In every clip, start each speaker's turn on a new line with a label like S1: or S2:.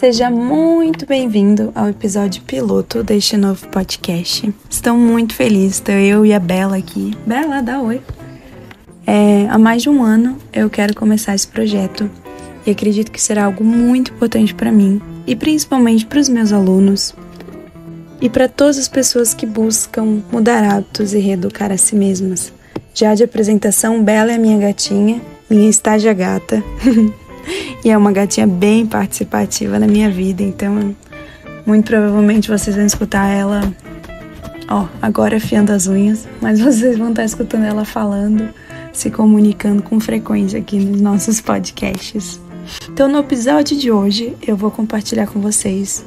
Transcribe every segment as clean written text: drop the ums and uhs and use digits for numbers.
S1: Seja muito bem-vindo ao episódio piloto deste novo podcast. Estou muito feliz, estou eu e a Bela aqui. Bela, dá oi. Há mais de um ano eu quero começar esse projeto e acredito que será algo muito importante para mim e principalmente para os meus alunos e para todas as pessoas que buscam mudar hábitos e reeducar a si mesmas. Já de apresentação, Bela é minha gatinha, minha estágia gata. E é uma gatinha bem participativa na minha vida, então muito provavelmente vocês vão escutar ela, agora afiando as unhas, mas vocês vão estar escutando ela falando, se comunicando com frequência aqui nos nossos podcasts. Então no episódio de hoje eu vou compartilhar com vocês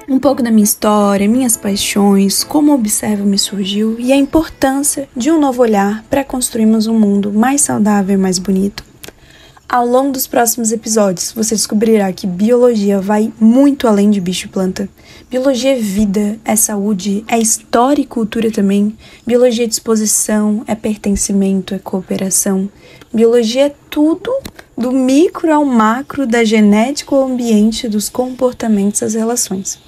S1: um pouco da minha história, minhas paixões, como o Observa me surgiu e a importância de um novo olhar para construirmos um mundo mais saudável e mais bonito. Ao longo dos próximos episódios, você descobrirá que biologia vai muito além de bicho e planta. Biologia é vida, é saúde, é história e cultura também. Biologia é disposição, é pertencimento, é cooperação. Biologia é tudo, do micro ao macro, da genética ao ambiente, dos comportamentos às relações.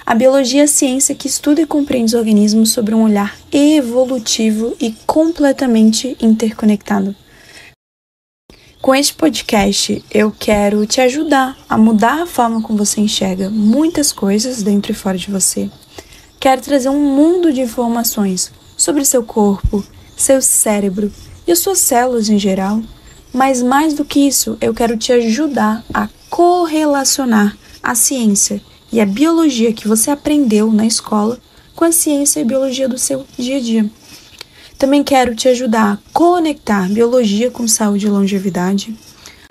S1: A biologia é a ciência que estuda e compreende os organismos sobre um olhar evolutivo e completamente interconectado. Com este podcast, eu quero te ajudar a mudar a forma como você enxerga muitas coisas dentro e fora de você. Quero trazer um mundo de informações sobre seu corpo, seu cérebro e as suas células em geral. Mas mais do que isso, eu quero te ajudar a correlacionar a ciência e a biologia que você aprendeu na escola com a ciência e biologia do seu dia a dia. Também quero te ajudar a conectar biologia com saúde e longevidade.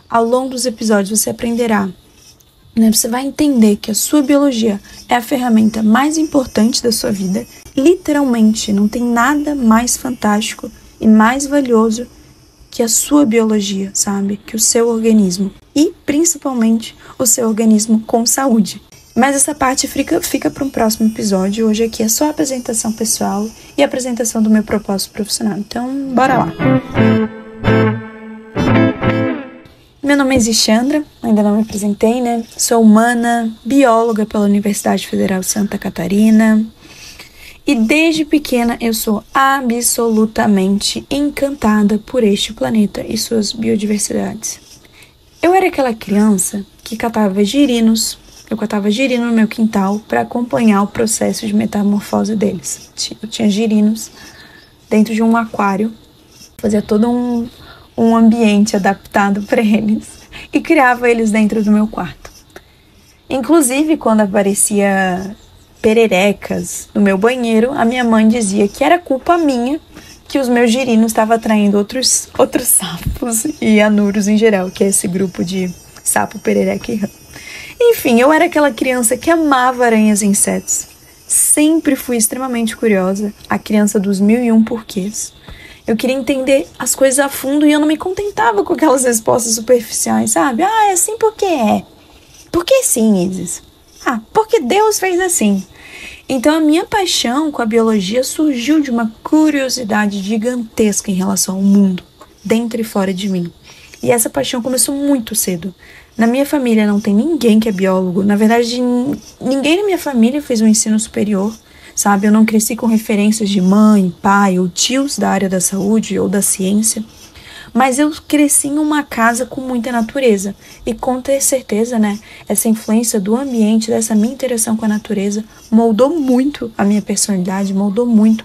S1: Ao longo dos episódios você aprenderá, você vai entender que a sua biologia é a ferramenta mais importante da sua vida. Literalmente, não tem nada mais fantástico e mais valioso que a sua biologia, sabe? Que o seu organismo. E, principalmente, o seu organismo com saúde. Mas essa parte fica para um próximo episódio. Hoje aqui é só a apresentação pessoal e a apresentação do meu propósito profissional. Então, bora lá! Meu nome é Zixandra, ainda não me apresentei, né? Sou humana, bióloga pela Universidade Federal de Santa Catarina. E desde pequena eu sou absolutamente encantada por este planeta e suas biodiversidades. Eu era aquela criança que catava girinos. Eu catava girino no meu quintal para acompanhar o processo de metamorfose deles. Eu tinha girinos dentro de um aquário, fazia todo um ambiente adaptado para eles e criava eles dentro do meu quarto. Inclusive, quando aparecia pererecas no meu banheiro, a minha mãe dizia que era culpa minha que os meus girinos estavam atraindo outros sapos e anuros em geral, que é esse grupo de sapo, perereca e rã. Enfim, eu era aquela criança que amava aranhas e insetos. Sempre fui extremamente curiosa, a criança dos 1001 porquês. Eu queria entender as coisas a fundo e eu não me contentava com aquelas respostas superficiais, sabe? É assim porque é. Por que sim, Isis? Porque Deus fez assim. Então a minha paixão com a biologia surgiu de uma curiosidade gigantesca em relação ao mundo, dentro e fora de mim. E essa paixão começou muito cedo. Na minha família não tem ninguém que é biólogo. Na verdade, ninguém na minha família fez um ensino superior, sabe? Eu não cresci com referências de mãe, pai ou tios da área da saúde ou da ciência. Mas eu cresci em uma casa com muita natureza. E com ter certeza, essa influência do ambiente, dessa minha interação com a natureza, moldou muito a minha personalidade, moldou muito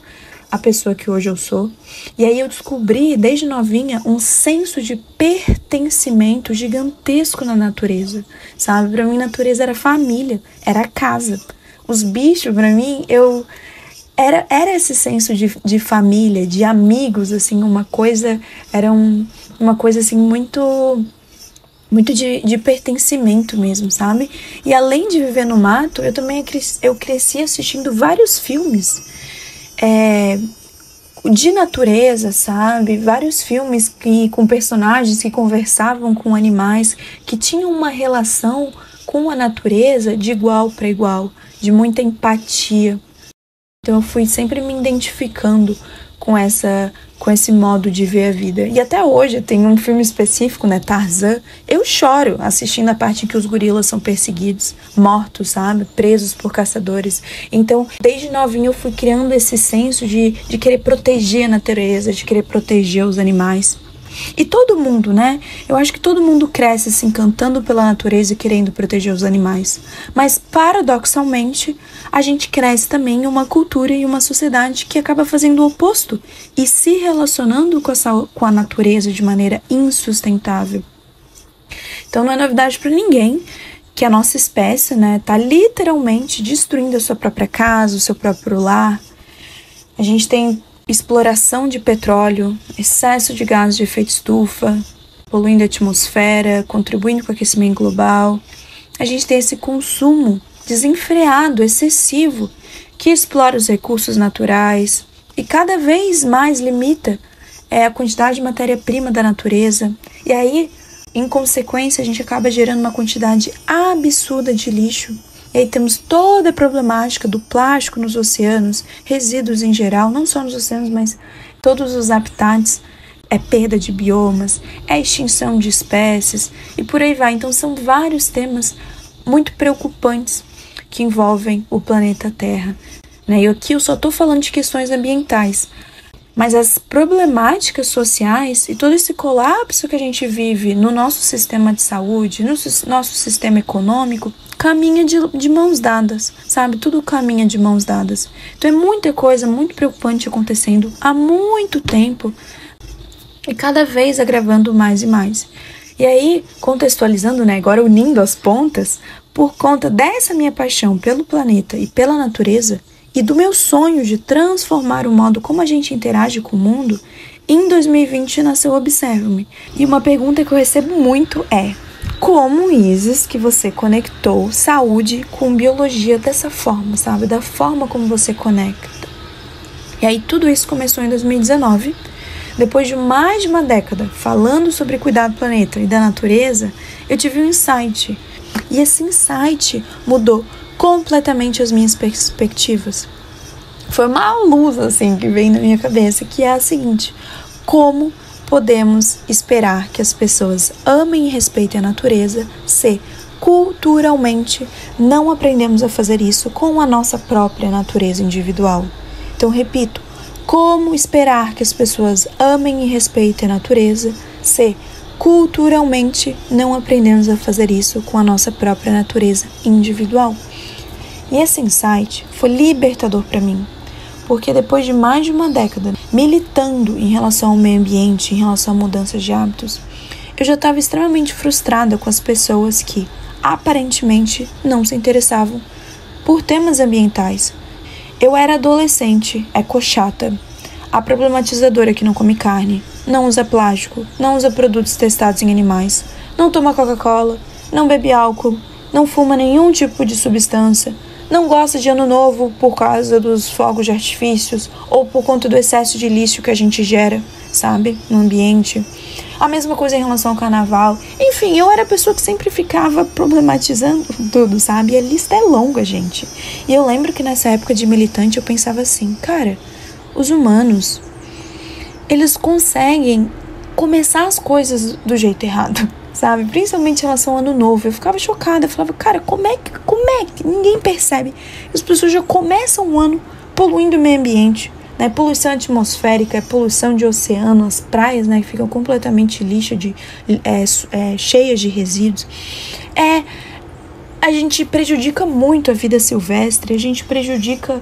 S1: a pessoa que hoje eu sou. E aí eu descobri, desde novinha, um senso de pertencimento gigantesco na natureza, sabe? Pra mim, natureza era família, era casa. Os bichos, pra mim, era esse senso de família, de amigos, assim, uma coisa assim, muito de pertencimento mesmo, sabe? E além de viver no mato, eu cresci assistindo vários filmes de natureza, sabe? Vários filmes com personagens que conversavam com animais, que tinham uma relação com a natureza de igual para igual, de muita empatia. Então eu fui sempre me identificando com com esse modo de ver a vida. E até hoje tem um filme específico, né, Tarzan, eu choro assistindo a parte em que os gorilas são perseguidos, mortos, sabe, presos por caçadores. Então, desde novinho eu fui criando esse senso de querer proteger a natureza, de querer proteger os animais. E todo mundo, né? Eu acho que todo mundo cresce se encantando pela natureza e querendo proteger os animais. Mas, paradoxalmente, a gente cresce também em uma cultura e uma sociedade que acaba fazendo o oposto e se relacionando com a natureza de maneira insustentável. Então, não é novidade para ninguém que a nossa espécie, né, tá literalmente destruindo a sua própria casa, o seu próprio lar. A gente tem exploração de petróleo, excesso de gases de efeito estufa, poluindo a atmosfera, contribuindo com o aquecimento global. A gente tem esse consumo desenfreado, excessivo, que explora os recursos naturais e cada vez mais limita a quantidade de matéria-prima da natureza. E aí, em consequência, a gente acaba gerando uma quantidade absurda de lixo. E aí temos toda a problemática do plástico nos oceanos, resíduos em geral, não só nos oceanos, mas todos os habitats, perda de biomas, extinção de espécies e por aí vai. Então são vários temas muito preocupantes que envolvem o planeta Terra, né? E aqui eu só estou falando de questões ambientais, mas as problemáticas sociais e todo esse colapso que a gente vive no nosso sistema de saúde, no nosso sistema econômico, caminha de mãos dadas, sabe? Tudo caminha de mãos dadas. Então é muita coisa muito preocupante acontecendo há muito tempo e cada vez agravando mais e mais. E aí, contextualizando, né, agora unindo as pontas, por conta dessa minha paixão pelo planeta e pela natureza e do meu sonho de transformar o modo como a gente interage com o mundo, em 2020 nasceu o Observa-me. E uma pergunta que eu recebo muito é: como, Isis, que você conectou saúde com biologia dessa forma, sabe? Da forma como você conecta. E aí tudo isso começou em 2019. Depois de mais de uma década falando sobre cuidar do planeta e da natureza, eu tive um insight. E esse insight mudou completamente as minhas perspectivas. Foi uma luz, assim, que veio na minha cabeça, que é a seguinte: como podemos esperar que as pessoas amem e respeitem a natureza se culturalmente não aprendemos a fazer isso com a nossa própria natureza individual? Então, repito, como esperar que as pessoas amem e respeitem a natureza se culturalmente não aprendemos a fazer isso com a nossa própria natureza individual? E esse insight foi libertador para mim, porque depois de mais de uma década militando em relação ao meio ambiente, em relação a mudanças de hábitos, eu já estava extremamente frustrada com as pessoas que aparentemente não se interessavam por temas ambientais. Eu era adolescente, ecochata, a problematizadora que não come carne, não usa plástico, não usa produtos testados em animais, não toma Coca-Cola, não bebe álcool, não fuma nenhum tipo de substância, não gosta de ano novo por causa dos fogos de artifícios ou por conta do excesso de lixo que a gente gera, sabe, no ambiente. A mesma coisa em relação ao carnaval. Enfim, eu era a pessoa que sempre ficava problematizando tudo, sabe? E a lista é longa, gente. E eu lembro que nessa época de militante eu pensava assim: cara, os humanos, eles conseguem começar as coisas do jeito errado, sabe? Principalmente em relação ao ano novo. Eu ficava chocada, eu falava: cara, como é que ninguém percebe? As pessoas já começam o ano poluindo o meio ambiente, né? Poluição atmosférica, poluição de oceano, as praias, né, que ficam completamente cheias de resíduos. A gente prejudica muito a vida silvestre, a gente prejudica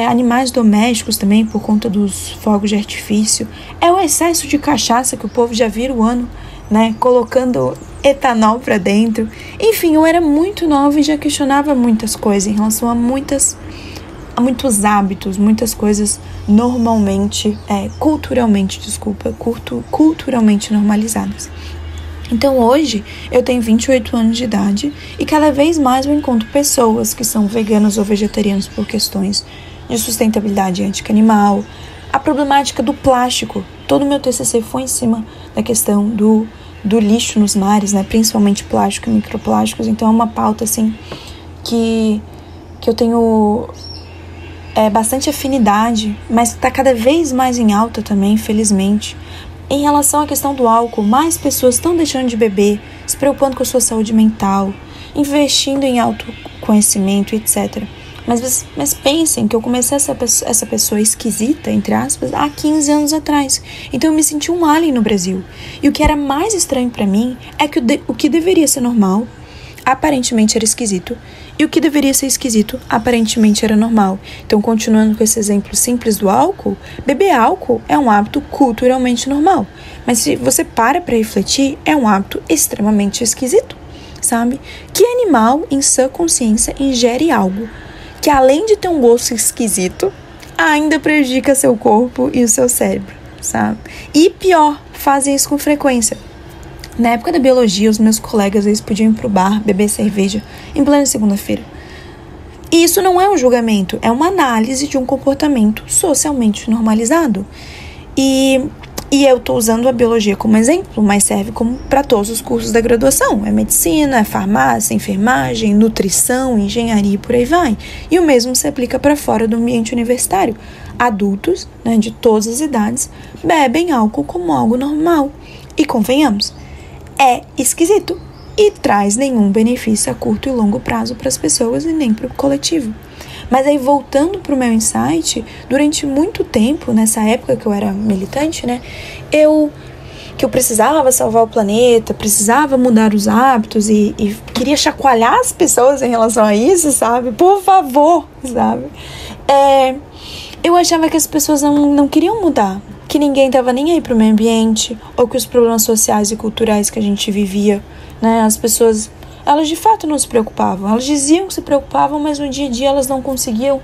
S1: animais domésticos também por conta dos fogos de artifício. É o excesso de cachaça que o povo já vira o ano, né, colocando etanol pra dentro. Enfim, eu era muito nova e já questionava muitas coisas em relação a muitos hábitos, muitas coisas culturalmente normalizadas. Então hoje eu tenho 28 anos de idade e cada vez mais eu encontro pessoas que são veganos ou vegetarianos por questões de sustentabilidade ética animal. A problemática do plástico, todo o meu TCC foi em cima da questão do lixo nos mares, né? Principalmente plástico e microplásticos. Então é uma pauta assim que eu tenho bastante afinidade, mas está cada vez mais em alta também, infelizmente. Em relação à questão do álcool, mais pessoas estão deixando de beber, se preocupando com a sua saúde mental, investindo em autoconhecimento, etc. Mas pensem que eu comecei essa pessoa esquisita, entre aspas, há 15 anos atrás. Então eu me senti um alien no Brasil. E o que era mais estranho para mim é que o que deveria ser normal, aparentemente era esquisito. E o que deveria ser esquisito, aparentemente era normal. Então, continuando com esse exemplo simples do álcool, beber álcool é um hábito culturalmente normal. Mas se você para refletir, é um hábito extremamente esquisito, sabe? Que animal, em sã consciência, ingere algo que, além de ter um gosto esquisito, ainda prejudica seu corpo e o seu cérebro, sabe? E pior, fazem isso com frequência. Na época da biologia, os meus colegas eles podiam ir pro bar, beber cerveja, em plena segunda-feira. E isso não é um julgamento, é uma análise de um comportamento socialmente normalizado. E eu estou usando a biologia como exemplo, mas serve como para todos os cursos da graduação. É medicina, é farmácia, enfermagem, nutrição, engenharia e por aí vai. E o mesmo se aplica para fora do ambiente universitário. Adultos, de todas as idades, bebem álcool como algo normal. E convenhamos, é esquisito e traz nenhum benefício a curto e longo prazo para as pessoas e nem para o coletivo. Mas aí, voltando para o meu insight, durante muito tempo, nessa época que eu era militante, que eu precisava salvar o planeta, precisava mudar os hábitos e queria chacoalhar as pessoas em relação a isso, sabe? Por favor, sabe? Eu achava que as pessoas não queriam mudar, que ninguém estava nem aí para o meio ambiente, ou que os problemas sociais e culturais que a gente vivia, as pessoas, elas de fato não se preocupavam. Elas diziam que se preocupavam, mas no dia a dia elas não conseguiam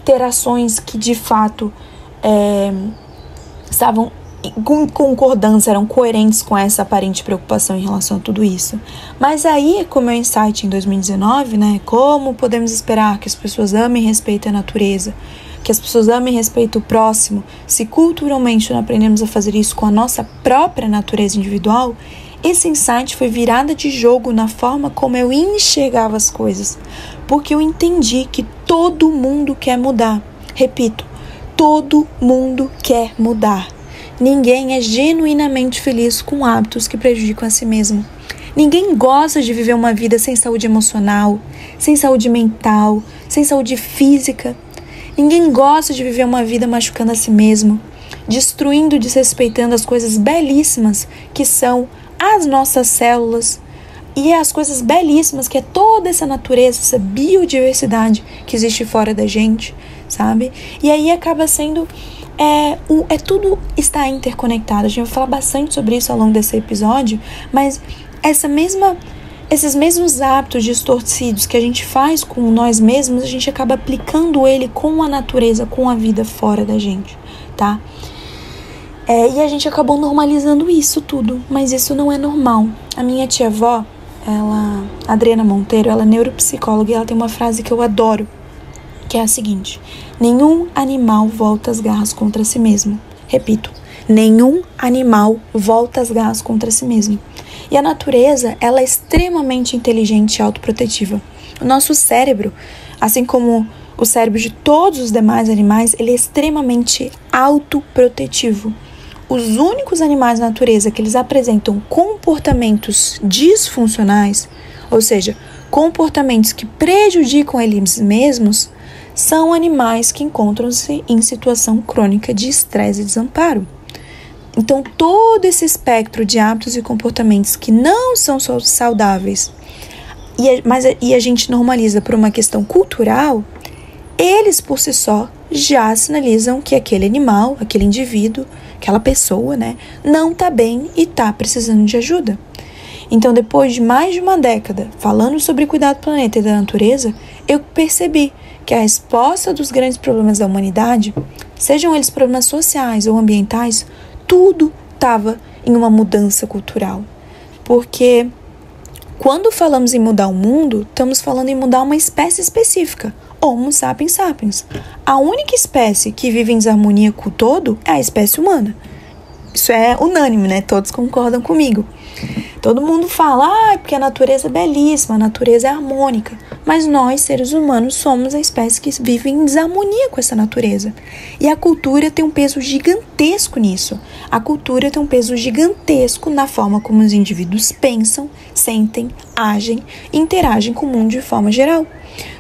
S1: ter ações que de fato estavam com concordância, eram coerentes com essa aparente preocupação em relação a tudo isso. Mas aí, com o meu insight em 2019, como podemos esperar que as pessoas amem e respeitem a natureza, que as pessoas amem e respeitem o próximo, se culturalmente não aprendemos a fazer isso com a nossa própria natureza individual? Esse insight foi virada de jogo na forma como eu enxergava as coisas, porque eu entendi que todo mundo quer mudar. Repito, todo mundo quer mudar. Ninguém é genuinamente feliz com hábitos que prejudicam a si mesmo. Ninguém gosta de viver uma vida sem saúde emocional, sem saúde mental, sem saúde física. Ninguém gosta de viver uma vida machucando a si mesmo, destruindo e desrespeitando as coisas belíssimas que são as nossas células e as coisas belíssimas que é toda essa natureza, essa biodiversidade que existe fora da gente, sabe? E aí acaba sendo, tudo está interconectado. A gente vai falar bastante sobre isso ao longo desse episódio, mas esses mesmos hábitos distorcidos que a gente faz com nós mesmos, a gente acaba aplicando ele com a natureza, com a vida fora da gente, tá? E a gente acabou normalizando isso tudo, mas isso não é normal. A minha tia-avó, Adriana Monteiro, ela é neuropsicóloga e ela tem uma frase que eu adoro, que é a seguinte: nenhum animal volta as garras contra si mesmo. Repito, nenhum animal volta as garras contra si mesmo. E a natureza, ela é extremamente inteligente e autoprotetiva. O nosso cérebro, assim como o cérebro de todos os demais animais, ele é extremamente autoprotetivo. Os únicos animais da natureza que eles apresentam comportamentos disfuncionais, ou seja, comportamentos que prejudicam eles mesmos, são animais que encontram-se em situação crônica de estresse e desamparo. Então, todo esse espectro de hábitos e comportamentos que não são saudáveis e a gente normaliza por uma questão cultural, eles por si só já sinalizam que aquele animal, aquele indivíduo, aquela pessoa, não está bem e está precisando de ajuda. Então, depois de mais de uma década falando sobre cuidar do planeta e da natureza, eu percebi que a resposta dos grandes problemas da humanidade, sejam eles problemas sociais ou ambientais, tudo estava em uma mudança cultural. Porque quando falamos em mudar o mundo, estamos falando em mudar uma espécie específica, Homo sapiens sapiens. A única espécie que vive em desarmonia com o todo é a espécie humana. Isso é unânime, Todos concordam comigo. Todo mundo fala, porque a natureza é belíssima, a natureza é harmônica. Mas nós, seres humanos, somos a espécie que vive em desarmonia com essa natureza. E a cultura tem um peso gigantesco nisso. A cultura tem um peso gigantesco na forma como os indivíduos pensam, sentem, agem e interagem com o mundo de forma geral.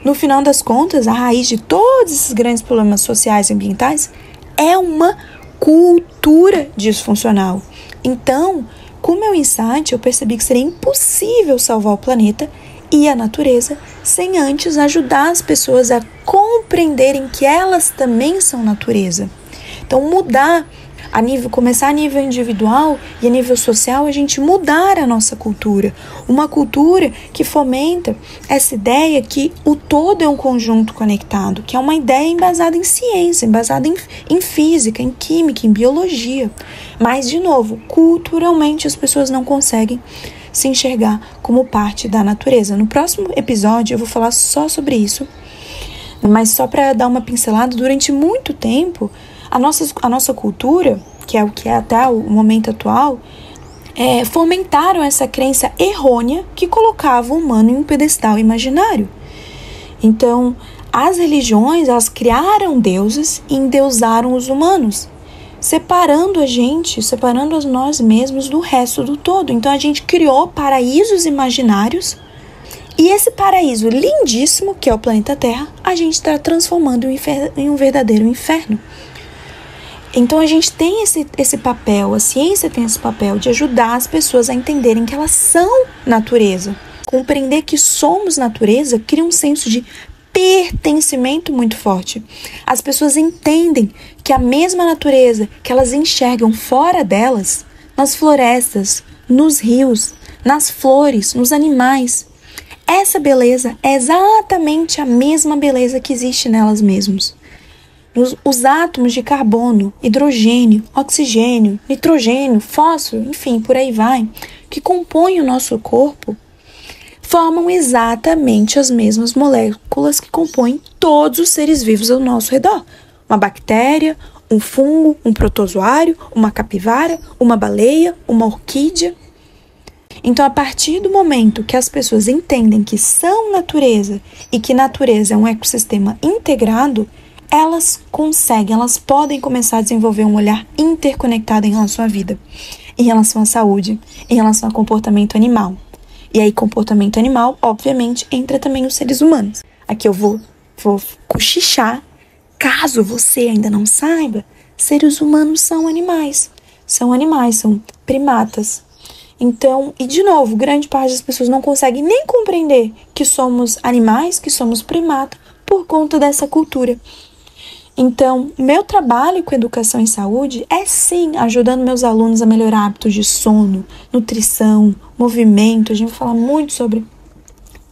S1: No final das contas, a raiz de todos esses grandes problemas sociais e ambientais é uma cultura disfuncional. Então, com o meu insight, eu percebi que seria impossível salvar o planeta e a natureza sem antes ajudar as pessoas a compreenderem que elas também são natureza. Então, começar a nível individual e a nível social, a gente mudar a nossa cultura. Uma cultura que fomenta essa ideia que o todo é um conjunto conectado, que é uma ideia embasada em ciência, embasada em física, em química, em biologia. Mas, de novo, culturalmente as pessoas não conseguem se enxergar como parte da natureza. No próximo episódio eu vou falar só sobre isso, mas só para dar uma pincelada, durante muito tempo a nossa cultura, que é o que é até o momento atual, fomentaram essa crença errônea que colocava o humano em um pedestal imaginário. Então, as religiões, elas criaram deuses e endeusaram os humanos, separando nós mesmos do resto do todo. Então, a gente criou paraísos imaginários e esse paraíso lindíssimo, que é o planeta Terra, a gente está transformando em um verdadeiro inferno. Então a gente tem esse papel, a ciência tem esse papel de ajudar as pessoas a entenderem que elas são natureza. Compreender que somos natureza cria um senso de pertencimento muito forte. As pessoas entendem que a mesma natureza que elas enxergam fora delas, nas florestas, nos rios, nas flores, nos animais, essa beleza é exatamente a mesma beleza que existe nelas mesmas. Os átomos de carbono, hidrogênio, oxigênio, nitrogênio, fósforo, enfim, por aí vai, que compõem o nosso corpo, formam exatamente as mesmas moléculas que compõem todos os seres vivos ao nosso redor. Uma bactéria, um fungo, um protozoário, uma capivara, uma baleia, uma orquídea. Então, a partir do momento que as pessoas entendem que são natureza e que natureza é um ecossistema integrado, elas podem começar a desenvolver um olhar interconectado em relação à vida, em relação à saúde, em relação ao comportamento animal. E aí, comportamento animal, obviamente, entra também os seres humanos. Aqui eu vou cochichar. Caso você ainda não saiba, seres humanos são animais. São primatas. Então, e de novo, grande parte das pessoas não consegue nem compreender que somos animais, que somos primata, por conta dessa cultura. Então, meu trabalho com educação em saúde é sim ajudando meus alunos a melhorar hábitos de sono, nutrição, movimento. A gente vai falar muito sobre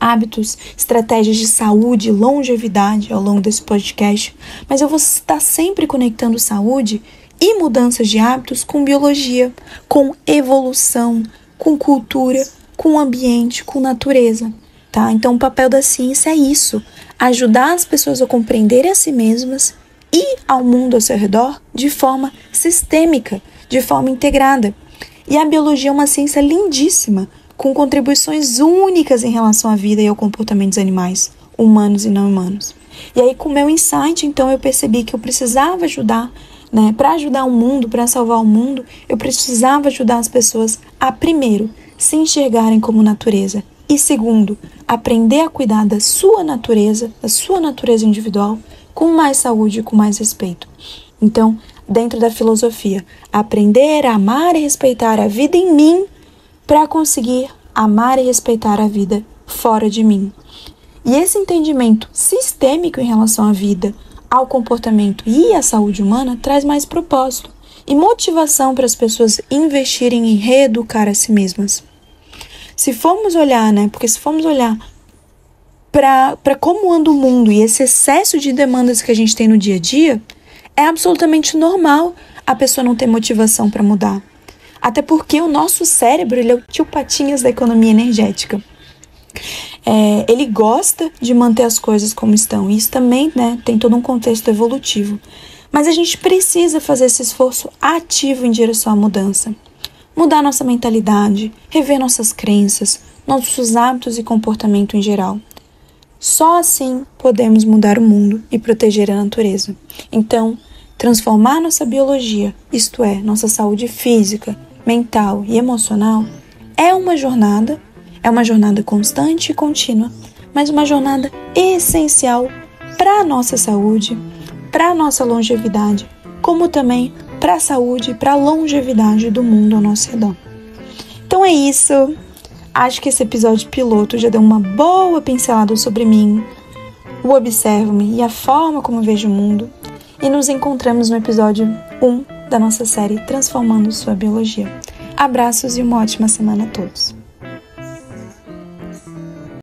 S1: hábitos, estratégias de saúde, longevidade ao longo desse podcast. Mas eu vou estar sempre conectando saúde e mudanças de hábitos com biologia, com evolução, com cultura, com ambiente, com natureza. Tá? Então, o papel da ciência é isso: ajudar as pessoas a compreenderem a si mesmas e ao mundo ao seu redor de forma sistêmica, de forma integrada. E a biologia é uma ciência lindíssima, com contribuições únicas em relação à vida e ao comportamento dos animais, humanos e não humanos. E aí, com o meu insight, então, eu percebi que eu precisava ajudar, para ajudar o mundo, para salvar o mundo, eu precisava ajudar as pessoas a, primeiro, se enxergarem como natureza, e segundo, aprender a cuidar da sua natureza individual, com mais saúde e com mais respeito. Então, dentro da filosofia, aprender a amar e respeitar a vida em mim para conseguir amar e respeitar a vida fora de mim. E esse entendimento sistêmico em relação à vida, ao comportamento e à saúde humana traz mais propósito e motivação para as pessoas investirem em reeducar a si mesmas. Se formos olhar, porque se formos olhar para como anda o mundo e esse excesso de demandas que a gente tem no dia a dia, é absolutamente normal a pessoa não ter motivação para mudar. Até porque o nosso cérebro, ele é o tio Patinhas da economia energética. Ele gosta de manter as coisas como estão. E isso também, tem todo um contexto evolutivo. Mas a gente precisa fazer esse esforço ativo em direção à mudança. mudar nossa mentalidade, rever nossas crenças, nossos hábitos e comportamento em geral. Só assim podemos mudar o mundo e proteger a natureza. Então, transformar nossa biologia, isto é, nossa saúde física, mental e emocional, é uma jornada constante e contínua, mas uma jornada essencial para a nossa saúde, para a nossa longevidade, como também para a saúde e para a longevidade do mundo ao nosso redor. Então é isso. Acho que esse episódio piloto já deu uma boa pincelada sobre mim, o observo-me e a forma como vejo o mundo. E nos encontramos no episódio 1 da nossa série Transformando Sua Biologia. Abraços e uma ótima semana a todos.